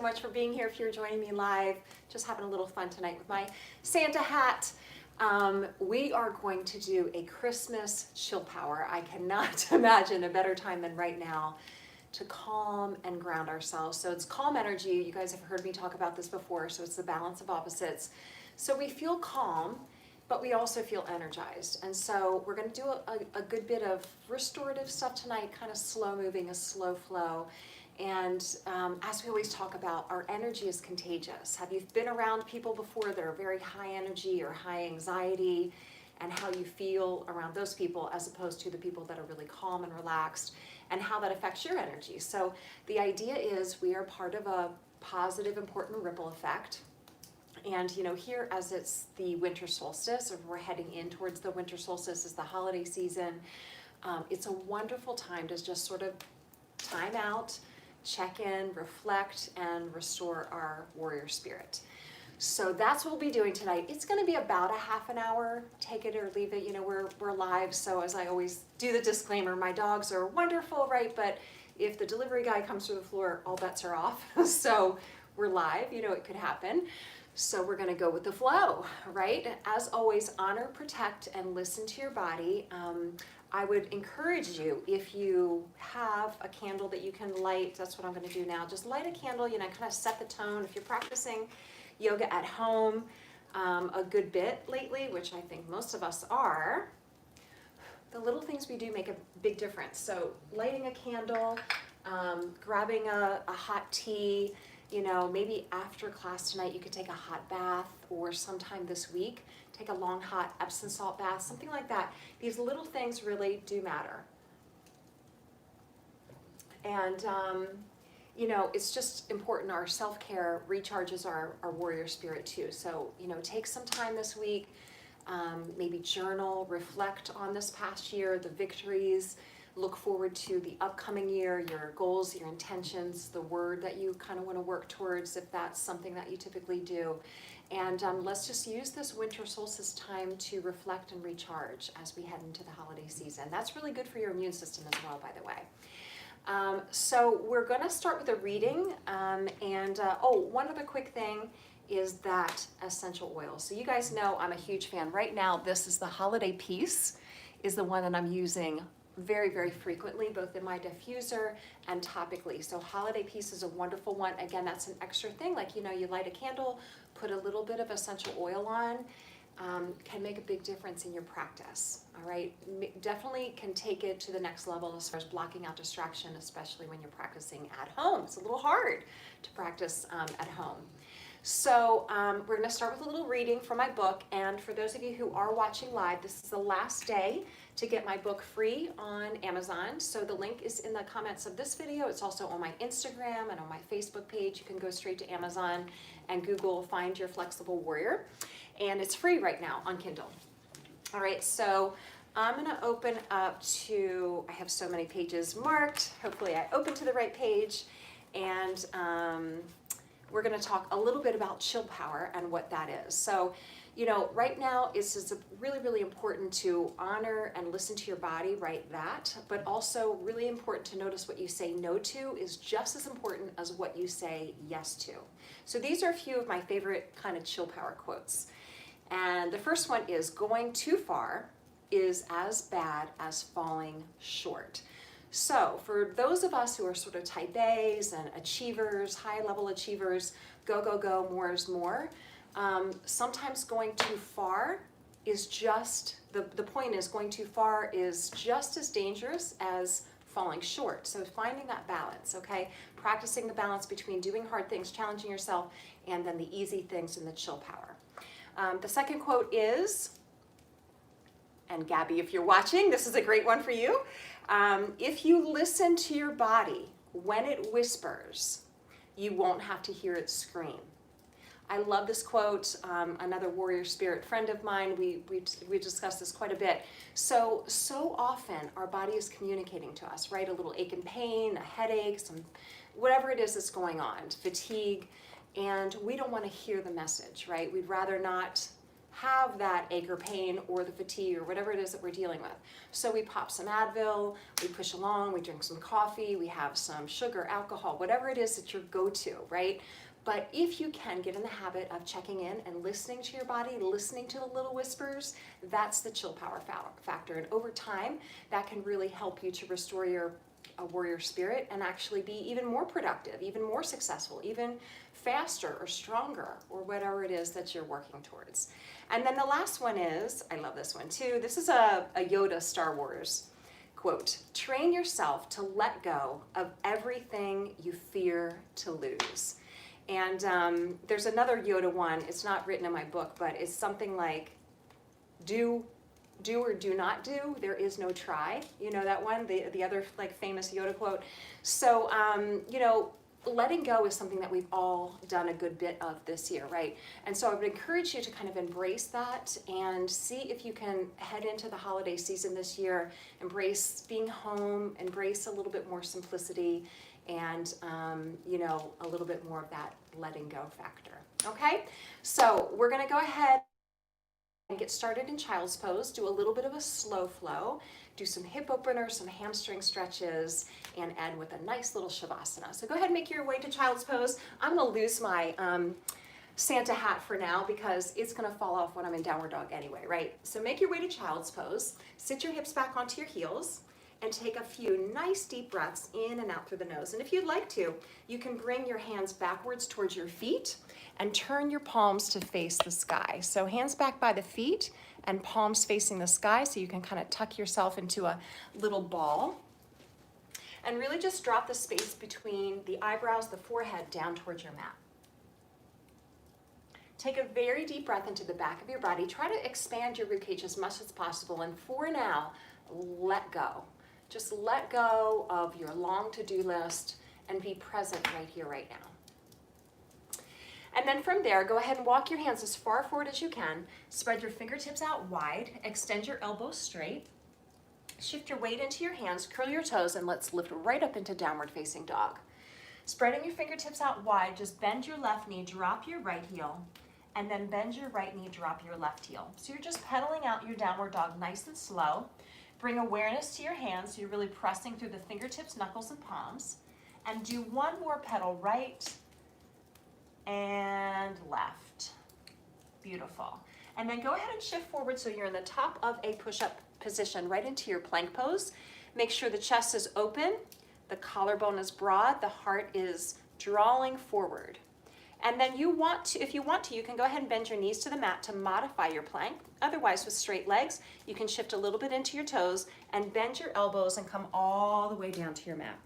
Much for being here. If you're joining me live, just having a little fun tonight with my Santa hat. We are going to do a Christmas chill power. I cannot imagine a better time than right now to calm and ground ourselves. So it's calm energy. You guys have heard me talk about this before. So it's the balance of opposites. So we feel calm, but we also feel energized. And so we're going to do a good bit of restorative stuff tonight, kind of slow moving, a slow flow. And as we always talk about, our energy is contagious. Have you been around people before that are very high energy or high anxiety, and how you feel around those people as opposed to the people that are really calm and relaxed, and how that affects your energy? So the idea is we are part of a positive, important ripple effect. And you know, here as it's the winter solstice, or we're heading in towards the winter solstice, is the holiday season. It's a wonderful time to just sort of time out, check in, reflect, and restore our warrior spirit. So that's what we'll be doing tonight. It's going to be about a half an hour. Take it or leave it. You know, we're live, so as I always do the disclaimer, my dogs are wonderful, right? But if the delivery guy comes through the floor, all bets are off. So we're live. You know, it could happen. So we're going to go with the flow, right? As always, honor, protect, and listen to your body. I would encourage you, if you have a candle that you can light, that's what I'm going to do now. Just light a candle, you know, kind of set the tone. If you're practicing yoga at home a good bit lately, which I think most of us are, the little things we do make a big difference. So lighting a candle, grabbing a hot tea, you know, maybe after class tonight you could take a hot bath, or sometime this week take a long hot Epsom salt bath, something like that. These little things really do matter. And you know, it's just important. Our self-care recharges our warrior spirit too. So, you know, take some time this week, maybe journal, reflect on this past year, the victories, look forward to the upcoming year, your goals, your intentions, the word that you kind of want to work towards, if that's something that you typically do. And let's just use this winter solstice time to reflect and recharge as we head into the holiday season. That's really good for your immune system as well, by the way. So we're going to start with a reading. One other quick thing is that essential oil. So you guys know I'm a huge fan. Right now, this is the Holiday Peace, is the one that I'm using very, very frequently, both in my diffuser and topically. So Holiday Peace is a wonderful one. Again, that's an extra thing. Like, you know, you light a candle, put a little bit of essential oil on, can make a big difference in your practice. All right, definitely can take it to the next level as far as blocking out distraction, especially when you're practicing at home. It's a little hard to practice at home. So we're going to start with a little reading from my book. And for those of you who are watching live, this is the last day to get my book free on Amazon. So the link is in the comments of this video. It's also on my Instagram and on my Facebook page. You can go straight to Amazon and Google Find Your Flexible Warrior. And it's free right now on Kindle. All right, so I'm going to open up to, I have so many pages marked. Hopefully I open to the right page. And we're going to talk a little bit about chill power and what that is. So, you know, right now it's really, really important to honor and listen to your body, right? That, but also really important to notice what you say no to is just as important as what you say yes to. So these are a few of my favorite kind of chill power quotes. And the first one is, going too far is as bad as falling short. So for those of us who are sort of type A's and achievers, high level achievers, go, go, go, more is more. Sometimes going too far is just, the point is going too far is just as dangerous as falling short. So finding that balance, okay? Practicing the balance between doing hard things, challenging yourself, and then the easy things and the chill power. The second quote is, and Gabby, if you're watching, this is a great one for you. If you listen to your body when it whispers, you won't have to hear it scream. I love this quote. Another warrior spirit friend of mine, we discussed this quite a bit. So often our body is communicating to us, right? A little ache and pain, a headache, whatever it is that's going on, fatigue, and we don't want to hear the message, right? We'd rather not have that ache or pain or the fatigue or whatever it is that we're dealing with. So we pop some Advil, we push along, we drink some coffee, we have some sugar, alcohol, whatever it is that your go-to, right? But if you can get in the habit of checking in and listening to your body, listening to the little whispers, that's the chill power factor. And over time, that can really help you to restore your warrior spirit and actually be even more productive, even more successful, even faster or stronger, or whatever it is that you're working towards. And then the last one is, I love this one too, this is a Yoda Star Wars quote: train yourself to let go of everything you fear to lose. And there's another Yoda one, it's not written in my book, but it's something like, do or do not do, there is no try. You know that one, the other like famous Yoda quote. So, you know, letting go is something that we've all done a good bit of this year, right? And so I would encourage you to kind of embrace that and see if you can head into the holiday season this year, embrace being home, embrace a little bit more simplicity, and you know, a little bit more of that letting go factor. Okay, so we're going to go ahead and get started in child's pose. Do a little bit of a slow flow, do some hip openers, some hamstring stretches, and end with a nice little Shavasana. So go ahead and make your way to child's pose. I'm going to lose my Santa hat for now because it's going to fall off when I'm in downward dog anyway, right? So make your way to child's pose. Sit your hips back onto your heels and take a few nice deep breaths in and out through the nose. And if you'd like to, you can bring your hands backwards towards your feet and turn your palms to face the sky. So hands back by the feet and palms facing the sky, so you can kind of tuck yourself into a little ball. And really just drop the space between the eyebrows, the forehead, down towards your mat. Take a very deep breath into the back of your body. Try to expand your ribcage as much as possible. And for now, let go. Just let go of your long to-do list and be present right here, right now. And then from there, go ahead and walk your hands as far forward as you can. Spread your fingertips out wide. Extend your elbows straight. Shift your weight into your hands, curl your toes, and let's lift right up into downward facing dog. Spreading your fingertips out wide, just bend your left knee, drop your right heel, and then bend your right knee, drop your left heel. So you're just pedaling out your downward dog nice and slow. Bring awareness to your hands, so you're really pressing through the fingertips, knuckles, and palms. And do one more pedal, right and left. Beautiful. And then go ahead and shift forward so you're in the top of a push-up position, right into your plank pose. Make sure the chest is open, the collarbone is broad, the heart is drawing forward. And then you want to, if you want to, you can go ahead and bend your knees to the mat to modify your plank. Otherwise, with straight legs, you can shift a little bit into your toes and bend your elbows and come all the way down to your mat.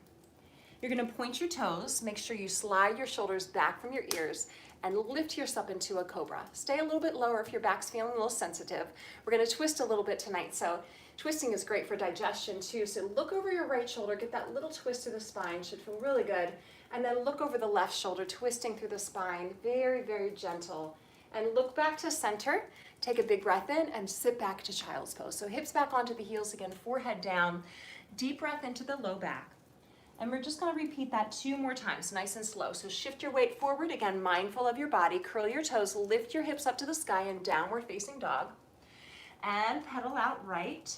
You're going to point your toes, make sure you slide your shoulders back from your ears, and lift yourself into a cobra. Stay a little bit lower if your back's feeling a little sensitive. We're going to twist a little bit tonight, so twisting is great for digestion too. So look over your right shoulder, get that little twist to the spine, should feel really good. And then look over the left shoulder, twisting through the spine, very, very gentle. And look back to center, take a big breath in, and sit back to child's pose. So hips back onto the heels again, forehead down, deep breath into the low back. And we're just gonna repeat that 2 more times, nice and slow. So shift your weight forward, again, mindful of your body, curl your toes, lift your hips up to the sky in downward facing dog. And pedal out right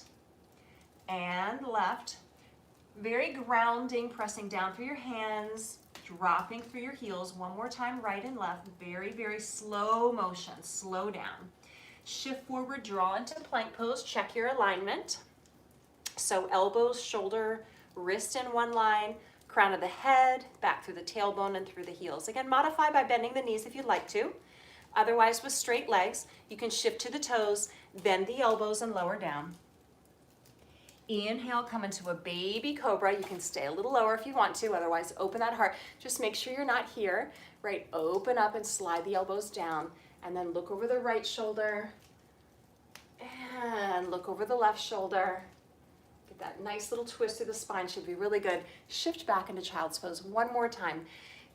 and left. Very grounding, pressing down through your hands, dropping through your heels. One more time, right and left. Very, very slow motion, slow down. Shift forward, draw into plank pose, check your alignment. So elbows, shoulder, wrist in one line, crown of the head, back through the tailbone and through the heels. Again, modify by bending the knees if you'd like to. Otherwise, with straight legs, you can shift to the toes, bend the elbows and lower down. Inhale, come into a baby cobra. You can stay a little lower if you want to, otherwise open that heart. Just make sure you're not here, right? Open up and slide the elbows down, and then look over the right shoulder, and look over the left shoulder. Get that nice little twist through the spine, should be really good. Shift back into child's pose one more time.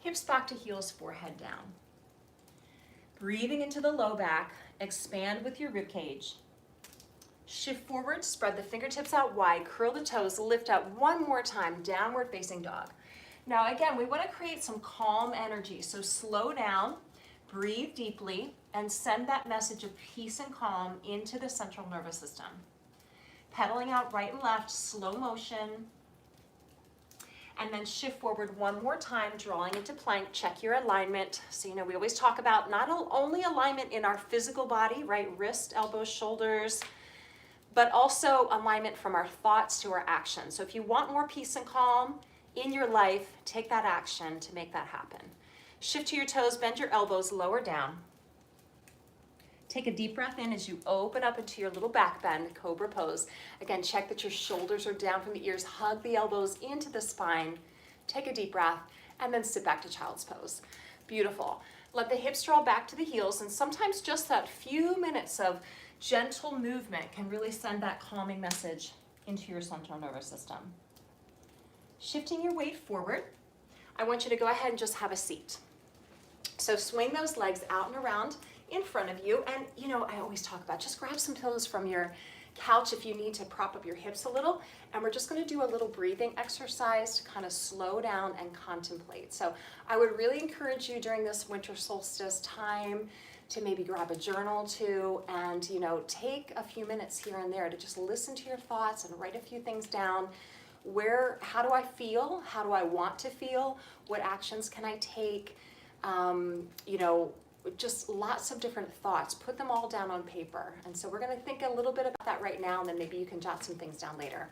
Hips back to heels, forehead down. Breathing into the low back, expand with your rib cage. Shift forward, spread the fingertips out wide, curl the toes, lift up one more time, downward facing dog. Now again, we want to create some calm energy, so slow down, Breathe deeply and send that message of peace and calm into the central nervous system. Pedaling out right and left, slow motion. And then shift forward one more time, drawing into plank. Check your alignment. So, we always talk about not only alignment in our physical body, right? Wrist, elbows, shoulders, but also alignment from our thoughts to our actions. So if you want more peace and calm in your life, take that action to make that happen. Shift to your toes, bend your elbows, lower down. Take a deep breath in as you open up into your little back bend, cobra pose. Again, check that your shoulders are down from the ears, hug the elbows into the spine. Take a deep breath, and then sit back to child's pose. Beautiful. Let the hips draw back to the heels, and sometimes just that few minutes of gentle movement can really send that calming message into your central nervous system. Shifting your weight forward, I want you to go ahead and just have a seat. So swing those legs out and around in front of you. And I always talk about just grab some pillows from your couch if you need to prop up your hips a little. And we're just going to do a little breathing exercise to kind of slow down and contemplate. So I would really encourage you during this winter solstice time to maybe grab a journal too, and take a few minutes here and there to just listen to your thoughts and write a few things down. How do I feel? How do I want to feel? What actions can I take? Just lots of different thoughts. Put them all down on paper. And so we're going to think a little bit about that right now, and then maybe you can jot some things down later.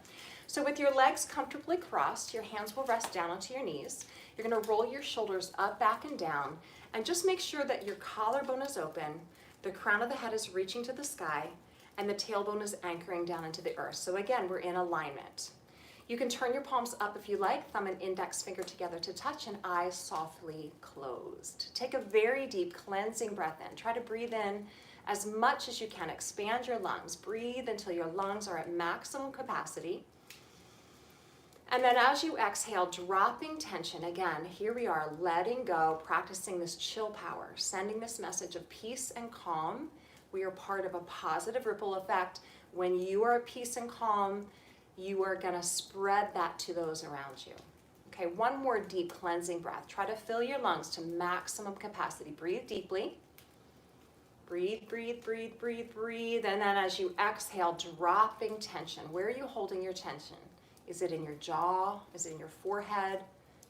So with your legs comfortably crossed, your hands will rest down onto your knees. You're going to roll your shoulders up, back, and down, and just make sure that your collarbone is open, the crown of the head is reaching to the sky, and the tailbone is anchoring down into the earth. So again, we're in alignment. You can turn your palms up if you like, thumb and index finger together to touch, and eyes softly closed. Take a very deep cleansing breath in. Try to breathe in as much as you can. Expand your lungs. Breathe until your lungs are at maximum capacity. And then as you exhale, dropping tension. Again, here we are, letting go, practicing this chill power, sending this message of peace and calm. We are part of a positive ripple effect. When you are at peace and calm, you are going to spread that to those around you. Okay, one more deep cleansing breath. Try to fill your lungs to maximum capacity. Breathe deeply. Breathe, breathe, breathe, breathe, breathe. And then as you exhale, dropping tension. Where are you holding your tension? Is it in your jaw? Is it in your forehead,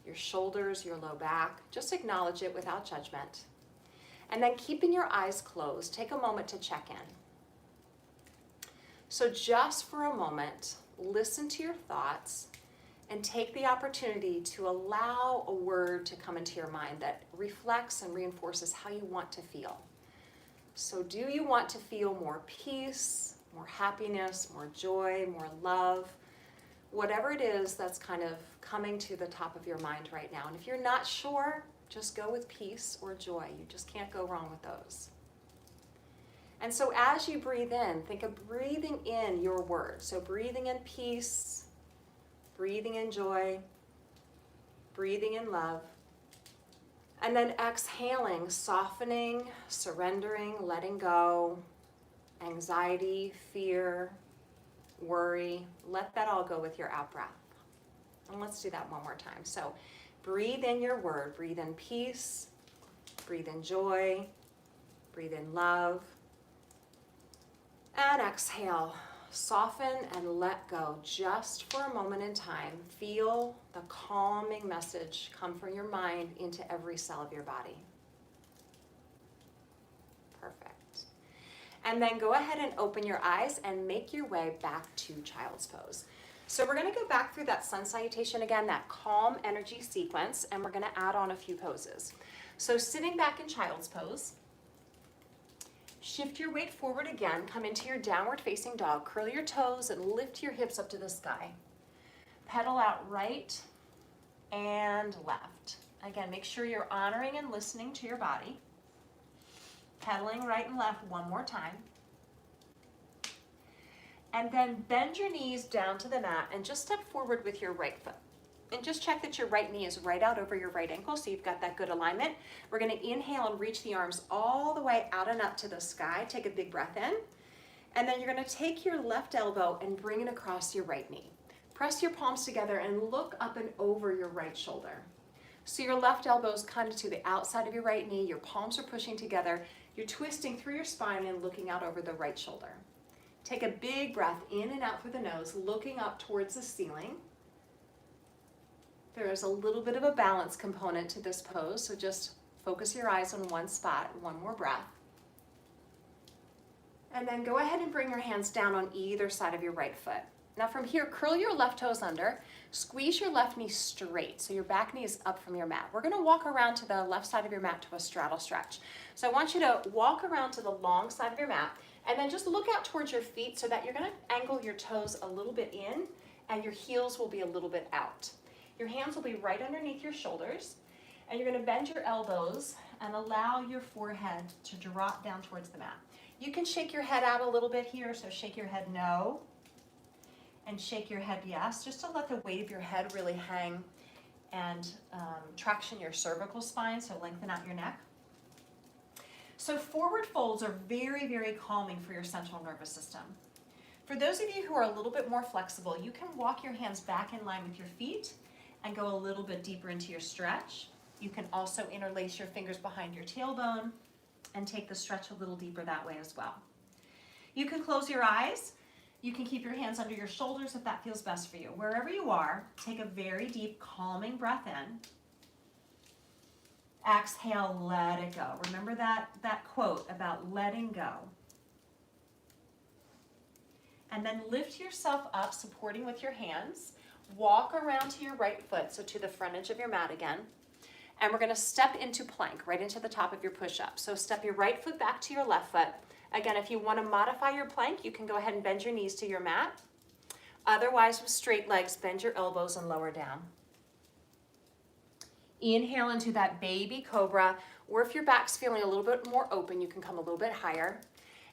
your shoulders, your low back? Just acknowledge it without judgment. And then keeping your eyes closed, take a moment to check in. So just for a moment, listen to your thoughts and take the opportunity to allow a word to come into your mind that reflects and reinforces how you want to feel. So do you want to feel more peace, more happiness, more joy, more love? Whatever it is that's kind of coming to the top of your mind right now. And if you're not sure, just go with peace or joy. You just can't go wrong with those. And so as you breathe in, think of breathing in your words. So breathing in peace, breathing in joy, breathing in love. And then exhaling, softening, surrendering, letting go, anxiety, fear, worry. Let that all go with your out breath. And let's do that one more time. So breathe in your word. Breathe in peace, breathe in joy, breathe in love. And exhale, soften and let go just for a moment in time. Feel the calming message come from your mind into every cell of your body. Perfect. And then go ahead and open your eyes and make your way back to child's pose. So we're going to go back through that sun salutation again, that calm energy sequence, and we're going to add on a few poses. So sitting back in child's pose, shift your weight forward again, come into your downward facing dog, curl your toes and lift your hips up to the sky. Pedal out right and left. Again, make sure you're honoring and listening to your body. Pedaling right and left one more time. And then bend your knees down to the mat and just step forward with your right foot. And just check that your right knee is right out over your right ankle so you've got that good alignment. We're going to inhale and reach the arms all the way out and up to the sky. Take a big breath in. And then you're going to take your left elbow and bring it across your right knee. Press your palms together and look up and over your right shoulder. So your left elbow is kind of to the outside of your right knee, your palms are pushing together, you're twisting through your spine and looking out over the right shoulder. Take a big breath in and out through the nose, looking up towards the ceiling. There is a little bit of a balance component to this pose, so just focus your eyes on one spot, one more breath. And then go ahead and bring your hands down on either side of your right foot. Now from here, curl your left toes under, squeeze your left knee straight, so your back knee is up from your mat. We're gonna walk around to the left side of your mat to a straddle stretch. So I want you to walk around to the long side of your mat, and then just look out towards your feet so that you're gonna angle your toes a little bit in, and your heels will be a little bit out. Your hands will be right underneath your shoulders, and you're gonna bend your elbows and allow your forehead to drop down towards the mat. You can shake your head out a little bit here, so shake your head no, and shake your head yes, just to let the weight of your head really hang and traction your cervical spine, so lengthen out your neck. So forward folds are very, very calming for your central nervous system. For those of you who are a little bit more flexible, you can walk your hands back in line with your feet and go a little bit deeper into your stretch. You can also interlace your fingers behind your tailbone and take the stretch a little deeper that way as well. You can close your eyes. You can keep your hands under your shoulders if that feels best for you. Wherever you are, take a very deep, calming breath in. Exhale, let it go. Remember that quote about letting go. And then lift yourself up, supporting with your hands. Walk around to your right foot, so to the front edge of your mat again. And we're gonna step into plank, right into the top of your push-up. So step your right foot back to your left foot. Again, if you wanna modify your plank, you can go ahead and bend your knees to your mat. Otherwise, with straight legs, bend your elbows and lower down. Inhale into that baby cobra, or if your back's feeling a little bit more open, you can come a little bit higher.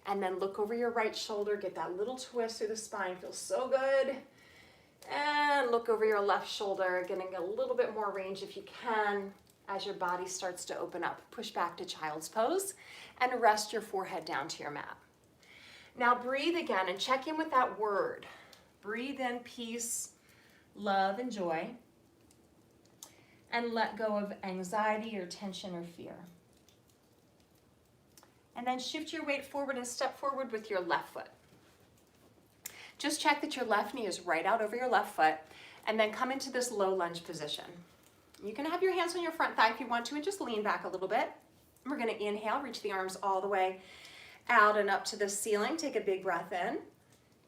And then look over your right shoulder, get that little twist through the spine, feels so good. And look over your left shoulder, getting a little bit more range if you can. As your body starts to open up, push back to child's pose and rest your forehead down to your mat. Now breathe again and check in with that word. Breathe in peace, love, and joy. And let go of anxiety or tension or fear. And then shift your weight forward and step forward with your left foot. Just check that your left knee is right out over your left foot, and then come into this low lunge position. You can have your hands on your front thigh if you want to, and just lean back a little bit. And we're gonna inhale, reach the arms all the way out and up to the ceiling. Take a big breath in,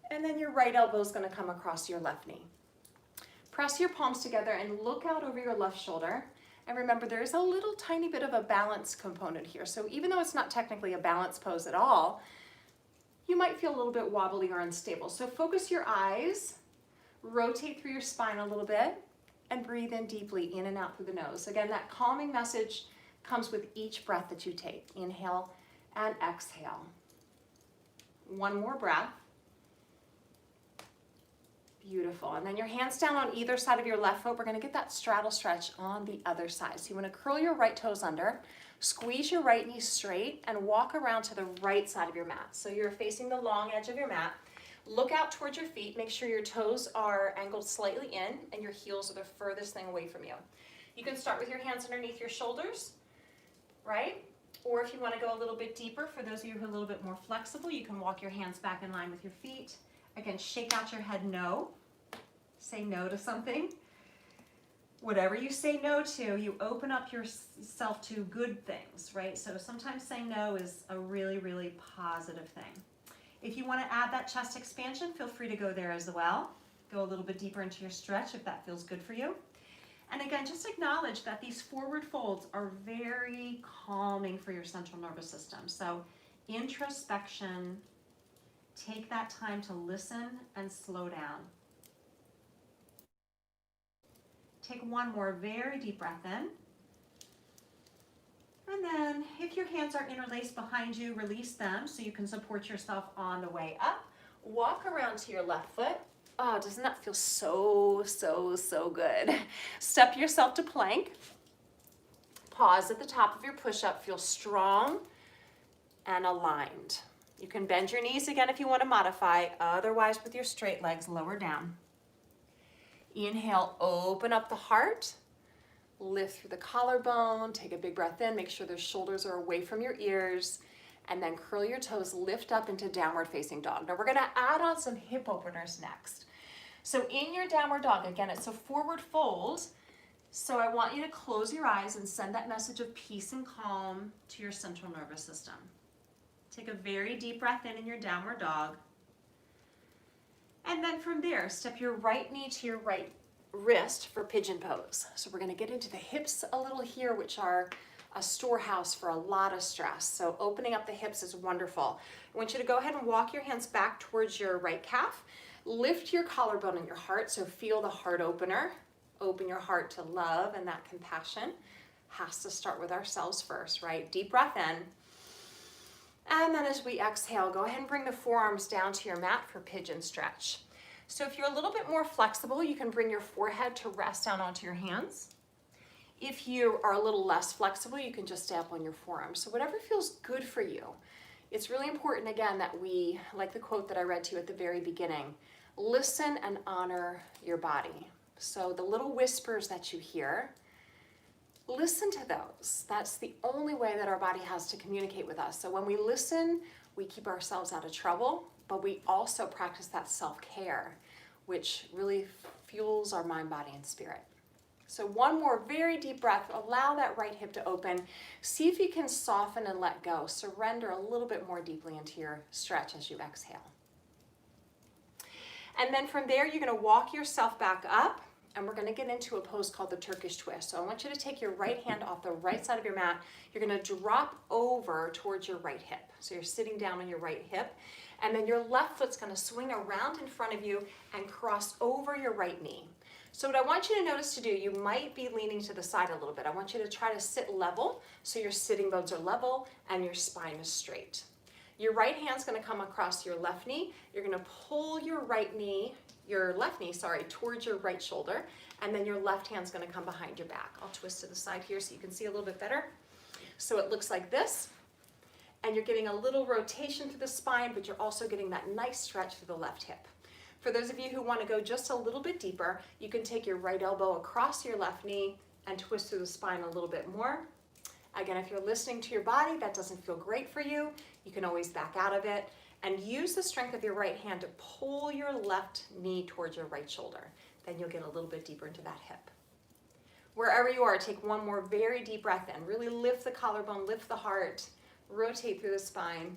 and then your right elbow is gonna come across your left knee. Press your palms together and look out over your left shoulder. And remember, there's a little tiny bit of a balance component here. So even though it's not technically a balance pose at all, you might feel a little bit wobbly or unstable. So focus your eyes, rotate through your spine a little bit, and breathe in deeply, in and out through the nose. Again, that calming message comes with each breath that you take. Inhale and exhale. One more breath. Beautiful. And then your hands down on either side of your left foot. We're going to get that straddle stretch on the other side. So you want to curl your right toes under, squeeze your right knee straight, and walk around to the right side of your mat. So you're facing the long edge of your mat. Look out towards your feet. Make sure your toes are angled slightly in and your heels are the furthest thing away from you. You can start with your hands underneath your shoulders, right? Or if you want to go a little bit deeper, for those of you who are a little bit more flexible, you can walk your hands back in line with your feet. Again, shake out your head no. Say no to something. Whatever you say no to, you open up yourself to good things, right? So sometimes saying no is a really, really positive thing. If you want to add that chest expansion, feel free to go there as well. Go a little bit deeper into your stretch if that feels good for you. And again, just acknowledge that these forward folds are very calming for your central nervous system. So introspection, take that time to listen and slow down. Take one more very deep breath in. And then if your hands are interlaced behind you, release them so you can support yourself on the way up. Walk around to your left foot. Oh, doesn't that feel so, so, so good? Step yourself to plank. Pause at the top of your push-up. Feel strong and aligned. You can bend your knees again if you want to modify. Otherwise, with your straight legs, lower down. Inhale, open up the heart. Lift through the collarbone, take a big breath in, make sure the shoulders are away from your ears, and then curl your toes, lift up into downward facing dog. Now we're gonna add on some hip openers next. So in your downward dog, again, it's a forward fold. So I want you to close your eyes and send that message of peace and calm to your central nervous system. Take a very deep breath in your downward dog. And then from there, step your right knee to your right wrist for pigeon pose. So we're gonna get into the hips a little here, which are a storehouse for a lot of stress. So opening up the hips is wonderful. I want you to go ahead and walk your hands back towards your right calf. Lift your collarbone and your heart, so feel the heart opener. Open your heart to love, and that compassion has to start with ourselves first, right? Deep breath in. And then as we exhale, go ahead and bring the forearms down to your mat for pigeon stretch. So if you're a little bit more flexible, you can bring your forehead to rest down onto your hands. If you are a little less flexible, you can just stay up on your forearms. So whatever feels good for you. It's really important, again, that we, like the quote that I read to you at the very beginning, listen and honor your body. So the little whispers that you hear, listen to those. That's the only way that our body has to communicate with us. So when we listen, we keep ourselves out of trouble, but we also practice that self-care, which really fuels our mind, body, and spirit. So one more very deep breath. Allow that right hip to open. See if you can soften and let go. Surrender a little bit more deeply into your stretch as you exhale. And then from there, you're going to walk yourself back up, and we're going to get into a pose called the Turkish twist. So I want you to take your right hand off the right side of your mat. You're going to drop over towards your right hip. So you're sitting down on your right hip, and then your left foot's going to swing around in front of you and cross over your right knee. So what I want you to notice to do, you might be leaning to the side a little bit. I want you to try to sit level, so your sitting bones are level and your spine is straight. Your right hand's going to come across your left knee. You're going to pull your left knee, towards your right shoulder, and then your left hand's going to come behind your back. I'll twist to the side here so you can see a little bit better. So it looks like this, and you're getting a little rotation through the spine, but you're also getting that nice stretch through the left hip. For those of you who want to go just a little bit deeper, you can take your right elbow across your left knee and twist through the spine a little bit more. Again, if you're listening to your body, that doesn't feel great for you, you can always back out of it and use the strength of your right hand to pull your left knee towards your right shoulder. Then you'll get a little bit deeper into that hip. Wherever you are, take one more very deep breath in. Really lift the collarbone, lift the heart, rotate through the spine,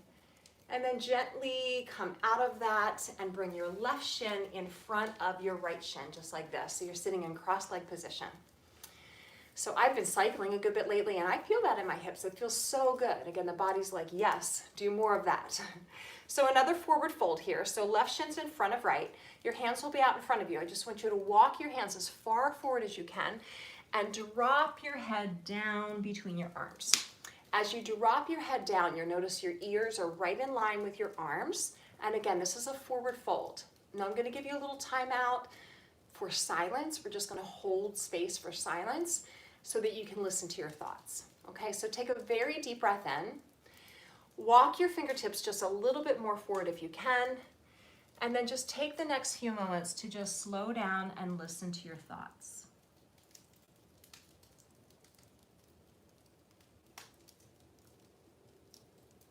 and then gently come out of that and bring your left shin in front of your right shin, just like this. So you're sitting in cross-leg position. So I've been cycling a good bit lately, and I feel that in my hips. It feels so good. Again, the body's like, yes, do more of that. So another forward fold here. So left shin's in front of right. Your hands will be out in front of you. I just want you to walk your hands as far forward as you can and drop your head down between your arms. As you drop your head down, you'll notice your ears are right in line with your arms. And again, this is a forward fold. Now I'm going to give you a little time out for silence. We're just going to hold space for silence so that you can listen to your thoughts. Okay, so take a very deep breath in. Walk your fingertips just a little bit more forward if you can. And then just take the next few moments to just slow down and listen to your thoughts.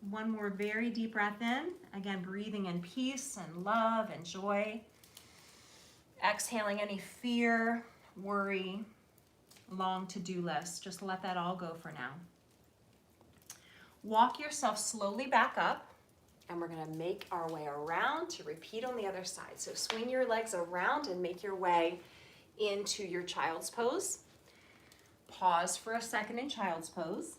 One more very deep breath in. Again, breathing in peace and love and joy. Exhaling any fear, worry, long to-do list. Just let that all go for now. Walk yourself slowly back up, and we're going to make our way around to repeat on the other side. So swing your legs around and make your way into your child's pose. Pause for a second in child's pose.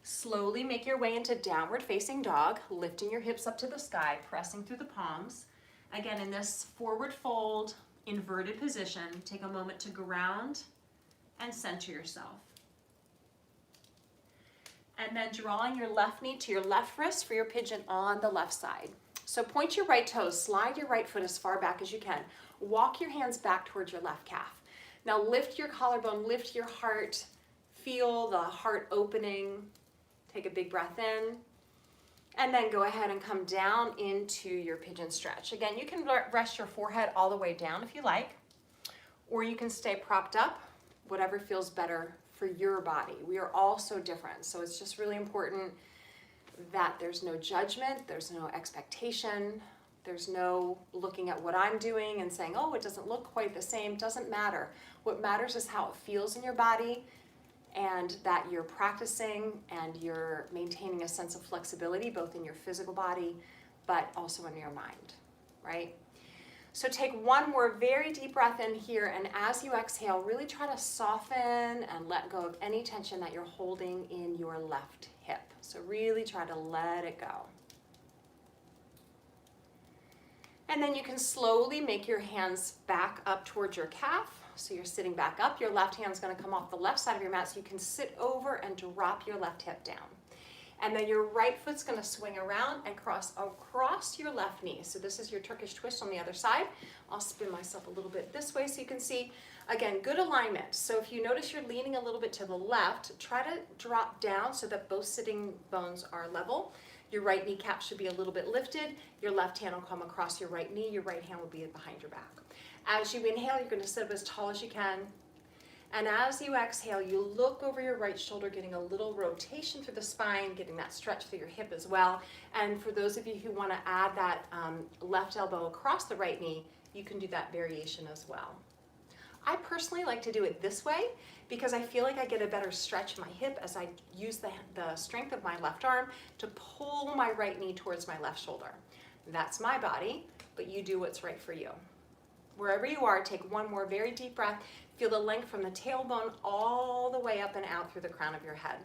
Slowly make your way into downward facing dog, lifting your hips up to the sky, pressing through the palms. Again, in this forward fold, inverted position, take a moment to ground and center yourself. And then drawing your left knee to your left wrist for your pigeon on the left side. So point your right toes, slide your right foot as far back as you can. Walk your hands back towards your left calf. Now lift your collarbone, lift your heart, feel the heart opening. Take a big breath in, and then go ahead and come down into your pigeon stretch. Again, you can rest your forehead all the way down if you like, or you can stay propped up, whatever feels better for your body. We are all so different, so it's just really important that there's no judgment, there's no expectation, there's no looking at what I'm doing and saying, oh, it doesn't look quite the same. Doesn't matter. What matters is how it feels in your body, and that you're practicing and you're maintaining a sense of flexibility both in your physical body but also in your mind, right? So take one more very deep breath in here, and as you exhale, really try to soften and let go of any tension that you're holding in your left hip. So really try to let it go. And then you can slowly make your hands back up towards your calf. So you're sitting back up. Your left hand's going to come off the left side of your mat, so you can sit over and drop your left hip down. And then your right foot's going to swing around and cross across your left knee. So this is your Turkish twist on the other side. I'll spin myself a little bit this way so you can see. Again, good alignment. So if you notice you're leaning a little bit to the left, try to drop down so that both sitting bones are level. Your right kneecap should be a little bit lifted. Your left hand will come across your right knee. Your right hand will be behind your back. As you inhale, you're going to sit up as tall as you can. And as you exhale, you look over your right shoulder, getting a little rotation through the spine, getting that stretch through your hip as well. And for those of you who want to add that left elbow across the right knee, you can do that variation as well. I personally like to do it this way because I feel like I get a better stretch in my hip as I use the strength of my left arm to pull my right knee towards my left shoulder. That's my body, but you do what's right for you. Wherever you are, take one more very deep breath. Feel the length from the tailbone all the way up and out through the crown of your head.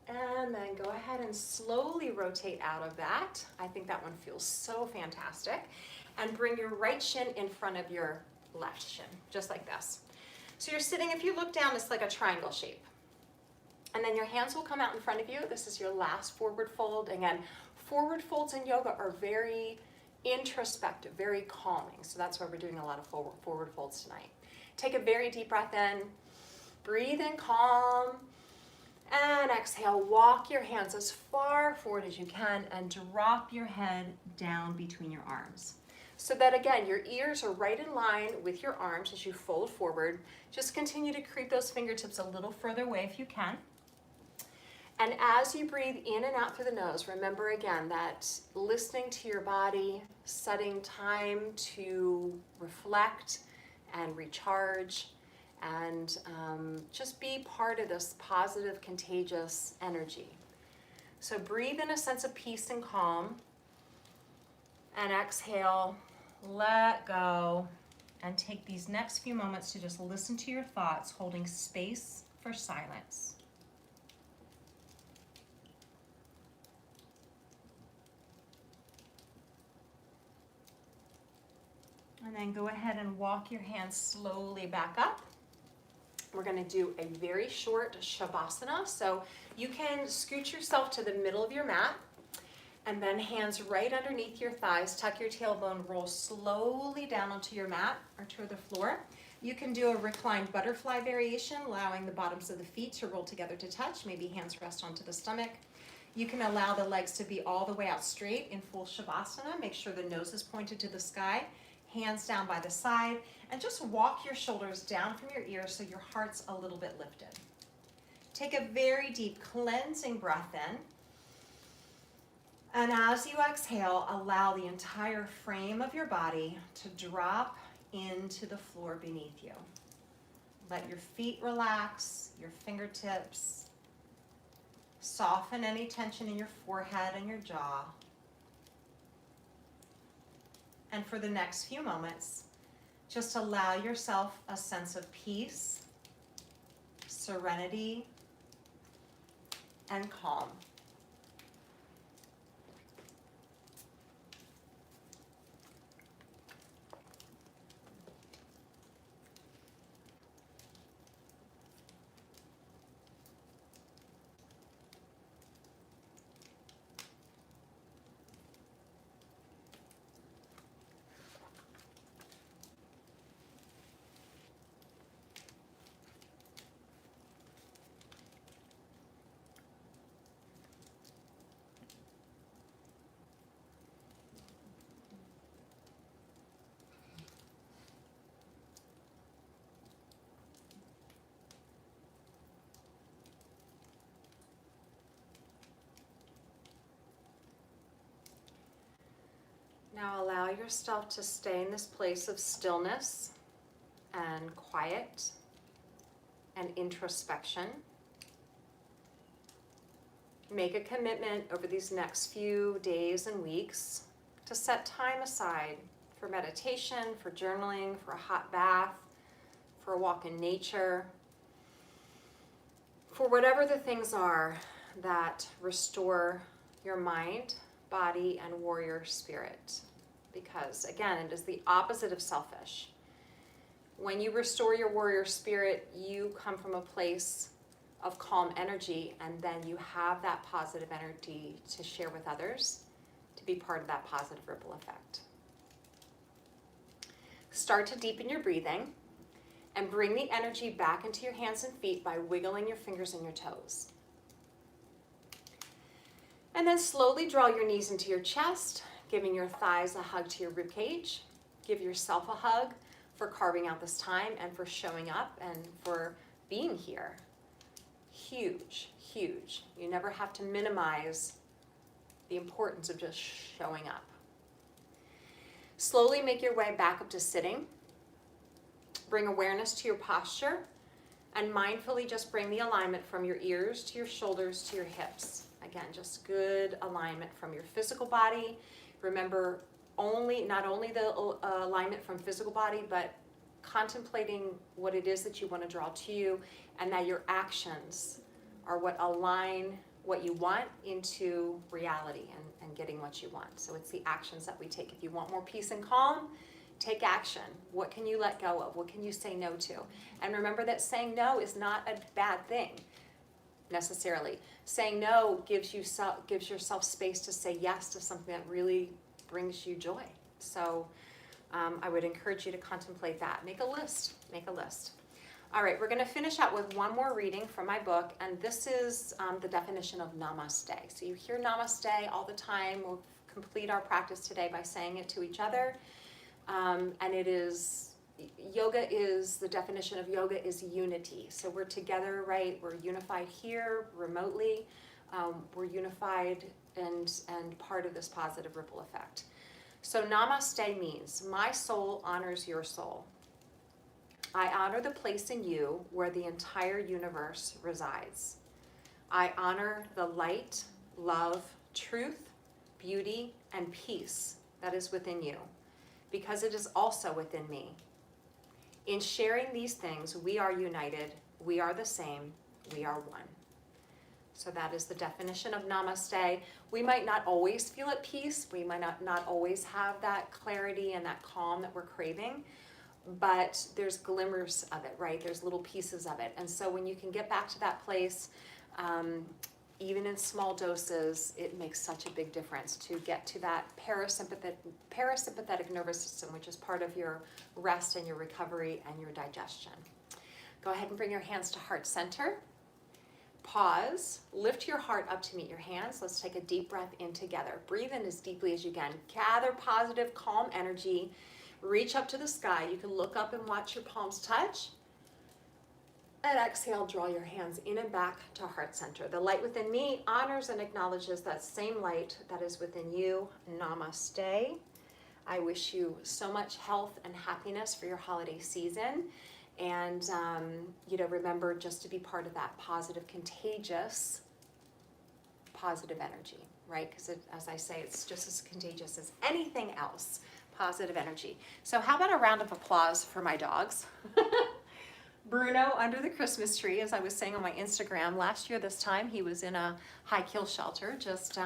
And then go ahead and slowly rotate out of that. I think that one feels so fantastic. And bring your right shin in front of your left shin, just like this. So you're sitting, if you look down, it's like a triangle shape. And then your hands will come out in front of you. This is your last forward fold. Again, forward folds in yoga are very introspective, very calming. So that's why we're doing a lot of forward folds tonight. Take a very deep breath in, breathe in calm, and exhale. Walk your hands as far forward as you can and drop your head down between your arms. So that again, your ears are right in line with your arms as you fold forward. Just continue to creep those fingertips a little further away if you can. And as you breathe in and out through the nose, remember again that listening to your body, setting time to reflect and recharge, and just be part of this positive, contagious energy. So breathe in a sense of peace and calm, and exhale, let go, and take these next few moments to just listen to your thoughts, holding space for silence. And then go ahead and walk your hands slowly back up. We're going to do a very short Shavasana. So you can scoot yourself to the middle of your mat, and then hands right underneath your thighs. Tuck your tailbone, roll slowly down onto your mat or to the floor. You can do a reclined butterfly variation, allowing the bottoms of the feet to roll together to touch. Maybe hands rest onto the stomach. You can allow the legs to be all the way out straight in full Shavasana. Make sure the nose is pointed to the sky. Hands down by the side, and just walk your shoulders down from your ears so your heart's a little bit lifted. Take a very deep cleansing breath in, and as you exhale, allow the entire frame of your body to drop into the floor beneath you. Let your feet relax, your fingertips, soften any tension in your forehead and your jaw. And for the next few moments, just allow yourself a sense of peace, serenity, and calm. Now allow yourself to stay in this place of stillness and quiet and introspection. Make a commitment over these next few days and weeks to set time aside for meditation, for journaling, for a hot bath, for a walk in nature, for whatever the things are that restore your mind, body, and warrior spirit. Because again, it is the opposite of selfish. When you restore your warrior spirit, you come from a place of calm energy, and then you have that positive energy to share with others, to be part of that positive ripple effect. Start to deepen your breathing and bring the energy back into your hands and feet by wiggling your fingers and your toes. And then slowly draw your knees into your chest, giving your thighs a hug to your ribcage. Give yourself a hug for carving out this time and for showing up and for being here. Huge, huge. You never have to minimize the importance of just showing up. Slowly make your way back up to sitting. Bring awareness to your posture and mindfully just bring the alignment from your ears to your shoulders to your hips. Again, just good alignment from your physical body. Remember, not only the alignment from physical body, but contemplating what it is that you want to draw to you, and that your actions are what align what you want into reality and getting what you want. So it's the actions that we take. If you want more peace and calm, take action. What can you let go of? What can you say no to? And remember that saying no is not a bad thing necessarily. Saying no gives yourself space to say yes to something that really brings you joy. So I would encourage you to contemplate that. Make a list. Make a list. All right, we're going to finish out with one more reading from my book, and this is the definition of namaste. So you hear namaste all the time. We'll complete our practice today by saying it to each other. And it is, yoga is, the definition of yoga is unity. So we're together, right? We're unified here remotely. We're unified and part of this positive ripple effect. So namaste means, my soul honors your soul. I honor the place in you where the entire universe resides. I honor the light, love, truth, beauty, and peace that is within you, because it is also within me. In sharing these things, we are united, we are the same, we are one. So that is the definition of namaste. We might not always feel at peace, we might not always have that clarity and that calm that we're craving, but there's glimmers of it, right? There's little pieces of it. And so when you can get back to that place, even in small doses, it makes such a big difference to get to that parasympathetic nervous system, which is part of your rest and your recovery and your digestion. Go ahead and bring your hands to heart center. Pause, lift your heart up to meet your hands. Let's take a deep breath in together. Breathe in as deeply as you can. Gather positive, calm energy. Reach up to the sky. You can look up and watch your palms touch. And exhale, draw your hands in and back to heart center. The light within me honors and acknowledges that same light that is within you. Namaste. I wish you so much health and happiness for your holiday season. And, remember just to be part of that positive, contagious, positive energy, right? Because as I say, it's just as contagious as anything else, positive energy. So how about a round of applause for my dogs? Bruno under the Christmas tree, as I was saying on my Instagram, last year this time he was in a high kill shelter, just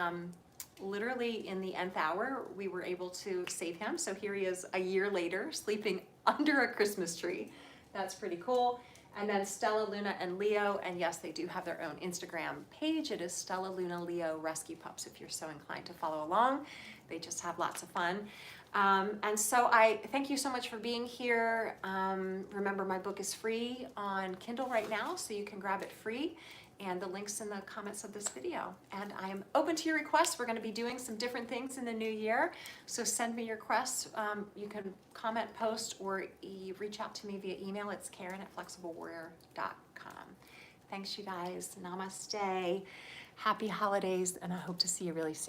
literally in the nth hour we were able to save him. So here he is a year later sleeping under a Christmas tree. That's pretty cool. And then Stella, Luna, and Leo, and yes, they do have their own Instagram page. It is Stella, Luna, Leo Rescue Pups if you're so inclined to follow along. They just have lots of fun. And so I thank you so much for being here. Remember, my book is free on Kindle right now, so you can grab it free. And the link's in the comments of this video. And I am open to your requests. We're going to be doing some different things in the new year. So send me your requests. You can comment, post, or you reach out to me via email. It's Karen@flexiblewarrior.com. Thanks, you guys. Namaste. Happy holidays, and I hope to see you really soon.